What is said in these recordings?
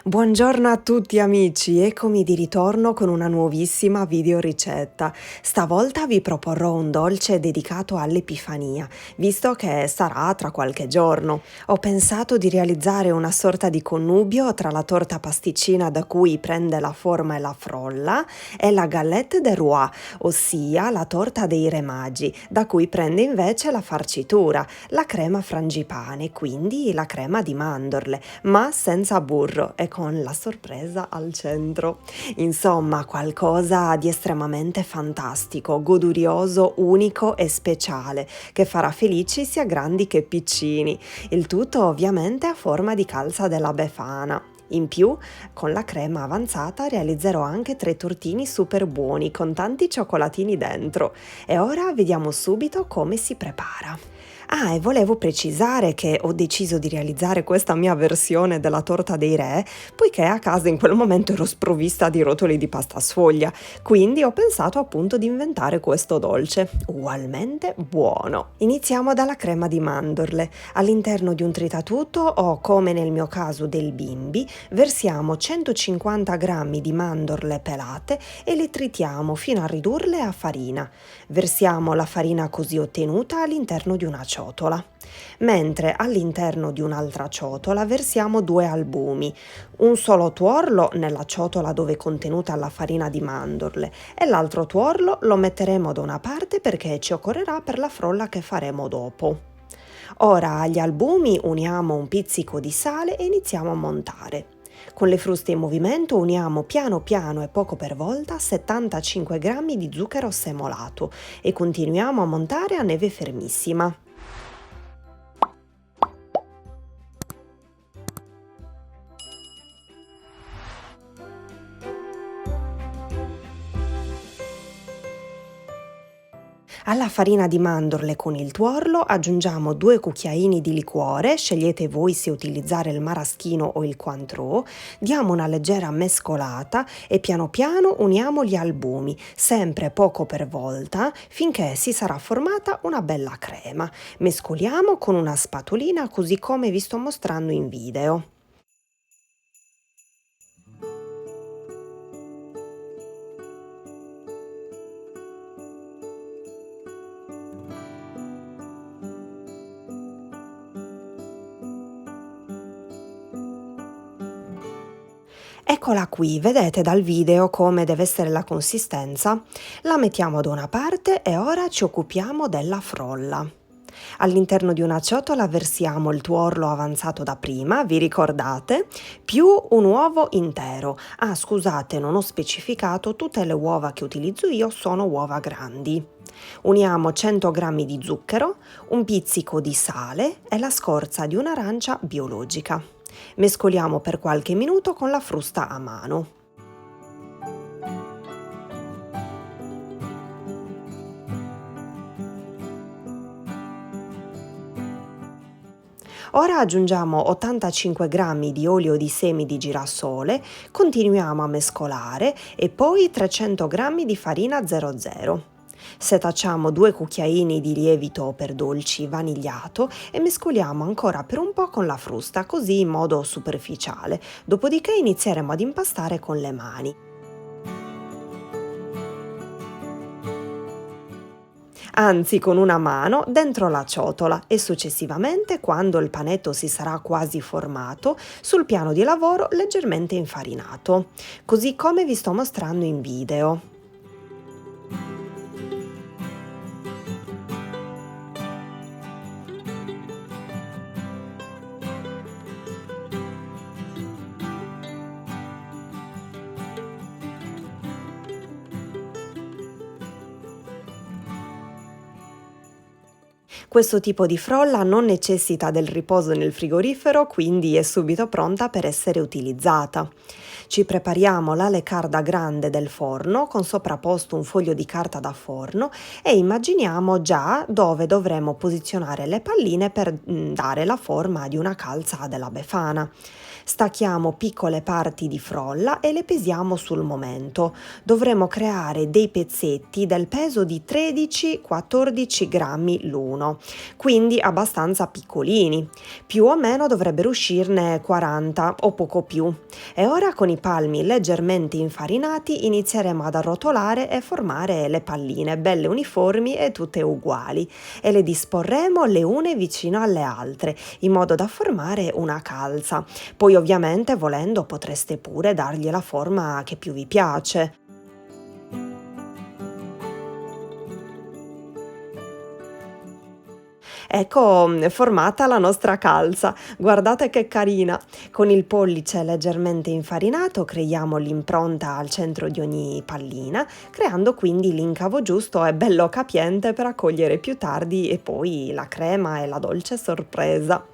Buongiorno a tutti amici, eccomi di ritorno con una nuovissima video ricetta. Stavolta vi proporrò un dolce dedicato all'Epifania, visto che sarà tra qualche giorno. Ho pensato di realizzare una sorta di connubio tra la torta pasticcina da cui prende la forma e la frolla e la galette de roi, ossia la torta dei Re Magi, da cui prende invece la farcitura, la crema frangipane, quindi la crema di mandorle, ma senza burro e con la sorpresa al centro. Insomma, qualcosa di estremamente fantastico, godurioso, unico e speciale, che farà felici sia grandi che piccini. Il tutto ovviamente a forma di calza della Befana. In più, con la crema avanzata realizzerò anche 3 tortini super buoni con tanti cioccolatini dentro. E ora vediamo subito come si prepara. E volevo precisare che ho deciso di realizzare questa mia versione della torta dei re poiché a casa in quel momento ero sprovvista di rotoli di pasta sfoglia, quindi ho pensato appunto di inventare questo dolce, ugualmente buono. Iniziamo dalla crema di mandorle. All'interno di un tritatutto o, come nel mio caso del bimbi, versiamo 150 g di mandorle pelate e le tritiamo fino a ridurle a farina. Versiamo la farina così ottenuta all'interno di una ciotola, mentre all'interno di un'altra ciotola versiamo 2 albumi, un solo tuorlo nella ciotola dove è contenuta la farina di mandorle e l'altro tuorlo lo metteremo da una parte perché ci occorrerà per la frolla che faremo dopo. Ora agli albumi uniamo un pizzico di sale e iniziamo a montare. Con le fruste in movimento uniamo piano piano e poco per volta 75 g di zucchero semolato e continuiamo a montare a neve fermissima. Alla farina di mandorle con il tuorlo aggiungiamo 2 cucchiaini di liquore, scegliete voi se utilizzare il maraschino o il Cointreau, diamo una leggera mescolata e piano piano uniamo gli albumi, sempre poco per volta, finché si sarà formata una bella crema. Mescoliamo con una spatolina così come vi sto mostrando in video. Eccola qui, vedete dal video come deve essere la consistenza? La mettiamo da una parte e ora ci occupiamo della frolla. All'interno di una ciotola versiamo il tuorlo avanzato da prima, vi ricordate? Più un uovo intero. Scusate, non ho specificato, tutte le uova che utilizzo io sono uova grandi. Uniamo 100 g di zucchero, un pizzico di sale e la scorza di un'arancia biologica. Mescoliamo per qualche minuto con la frusta a mano. Ora aggiungiamo 85 g di olio di semi di girasole, continuiamo a mescolare e poi 300 g di farina 00. Setacciamo 2 cucchiaini di lievito per dolci vanigliato e mescoliamo ancora per un po' con la frusta, così in modo superficiale. Dopodiché inizieremo ad impastare con le mani. Anzi con una mano dentro la ciotola e successivamente, quando il panetto si sarà quasi formato, sul piano di lavoro leggermente infarinato, così come vi sto mostrando in video. Questo tipo di frolla non necessita del riposo nel frigorifero, quindi è subito pronta per essere utilizzata. Ci prepariamo la leccarda grande del forno con sovrapposto un foglio di carta da forno e immaginiamo già dove dovremo posizionare le palline per dare la forma di una calza della Befana. Stacchiamo piccole parti di frolla e le pesiamo sul momento. Dovremo creare dei pezzetti del peso di 13-14 grammi l'uno, quindi abbastanza piccolini. Più o meno dovrebbero uscirne 40 o poco più. E ora con i palmi leggermente infarinati inizieremo ad arrotolare e formare le palline belle uniformi e tutte uguali, e le disporremo le une vicino alle altre in modo da formare una calza. Poi ovviamente volendo potreste pure dargli la forma che più vi piace. Ecco, formata la nostra calza, guardate che carina! Con il pollice leggermente infarinato creiamo l'impronta al centro di ogni pallina, creando quindi l'incavo giusto e bello capiente per accogliere più tardi e poi la crema e la dolce sorpresa.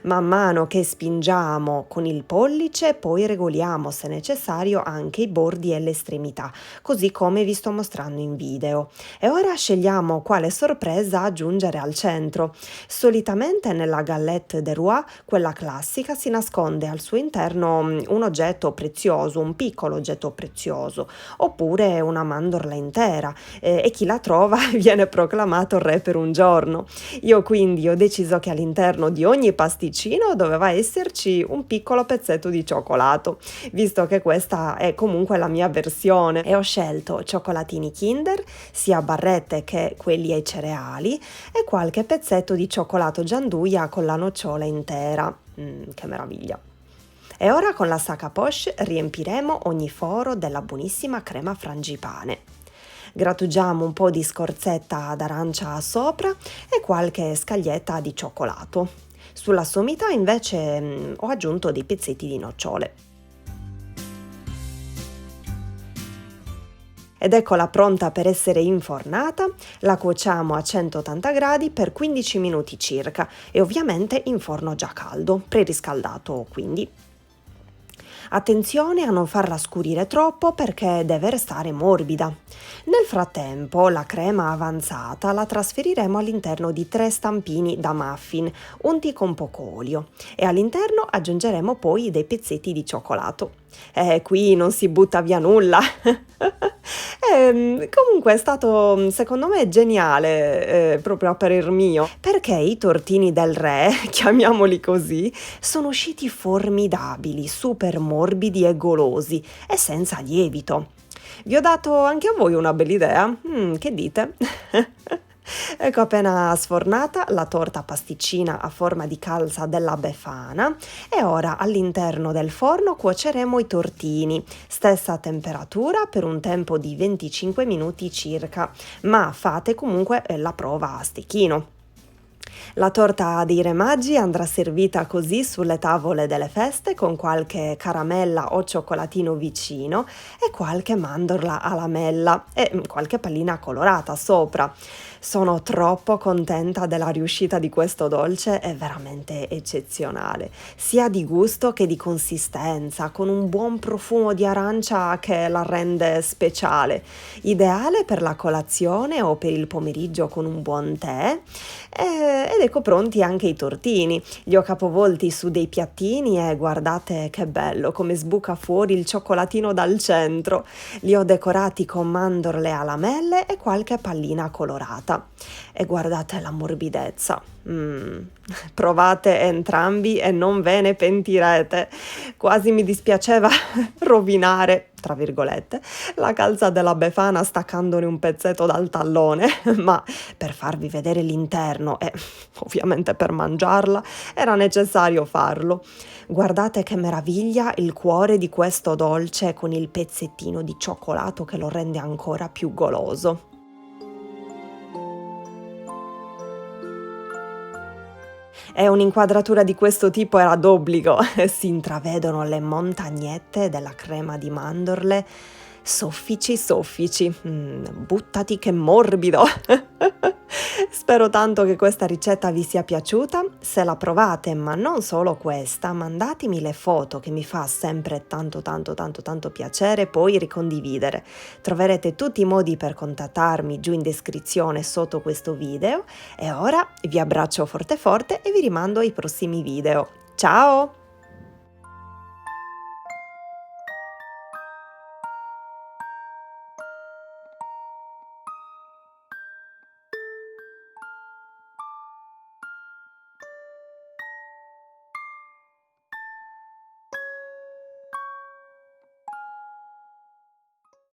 Man mano che spingiamo con il pollice, poi regoliamo se necessario anche i bordi e le estremità, così come vi sto mostrando in video. E ora scegliamo quale sorpresa aggiungere al centro. Solitamente nella galette de roi, quella classica, si nasconde al suo interno un oggetto prezioso, un piccolo oggetto prezioso, oppure una mandorla intera, e chi la trova viene proclamato re per un giorno. Io quindi ho deciso che all'interno di ogni pasticcino doveva esserci un piccolo pezzetto di cioccolato, visto che questa è comunque la mia versione, e ho scelto cioccolatini Kinder, sia barrette che quelli ai cereali, e qualche pezzetto di cioccolato gianduia con la nocciola intera. Che meraviglia! E ora con la sac à poche riempiremo ogni foro della buonissima crema frangipane. Grattugiamo un po' di scorzetta d'arancia sopra e qualche scaglietta di cioccolato. Sulla sommità invece ho aggiunto dei pezzetti di nocciole. Ed eccola pronta per essere infornata. La cuociamo a 180 gradi per 15 minuti circa e ovviamente in forno già caldo, preriscaldato quindi. Attenzione a non farla scurire troppo perché deve restare morbida. Nel frattempo la crema avanzata la trasferiremo all'interno di 3 stampini da muffin unti con poco olio, e all'interno aggiungeremo poi dei pezzetti di cioccolato. Qui non si butta via nulla. Comunque è stato secondo me geniale, proprio a parer mio, perché i tortini del re, chiamiamoli così, sono usciti formidabili, super morbidi e golosi e senza lievito. Vi ho dato anche a voi una bella idea? Che dite? Ecco appena sfornata la torta pasticcina a forma di calza della Befana, e ora all'interno del forno cuoceremo i tortini, stessa temperatura per un tempo di 25 minuti circa, ma fate comunque la prova a stecchino. La torta dei Re Magi andrà servita così sulle tavole delle feste con qualche caramella o cioccolatino vicino e qualche mandorla a lamella e qualche pallina colorata sopra. Sono troppo contenta della riuscita di questo dolce, è veramente eccezionale, sia di gusto che di consistenza, con un buon profumo di arancia che la rende speciale, ideale per la colazione o per il pomeriggio con un buon tè. Ed ecco pronti anche i tortini. Li ho capovolti su dei piattini e guardate che bello come sbuca fuori il cioccolatino dal centro. Li ho decorati con mandorle a lamelle e qualche pallina colorata. E guardate la morbidezza. Provate entrambi e non ve ne pentirete. Quasi mi dispiaceva rovinare, tra virgolette, la calza della Befana staccandone un pezzetto dal tallone, ma per farvi vedere l'interno e ovviamente per mangiarla era necessario farlo. Guardate che meraviglia il cuore di questo dolce con il pezzettino di cioccolato che lo rende ancora più goloso. E un'inquadratura di questo tipo era d'obbligo. Si intravedono le montagnette della crema di mandorle, soffici soffici. Buttati che morbido! Spero tanto che questa ricetta vi sia piaciuta. Se la provate, ma non solo questa, mandatemi le foto che mi fa sempre tanto piacere poi ricondividere. Troverete tutti i modi per contattarmi giù in descrizione sotto questo video, e ora vi abbraccio forte forte e vi rimando ai prossimi video. Ciao!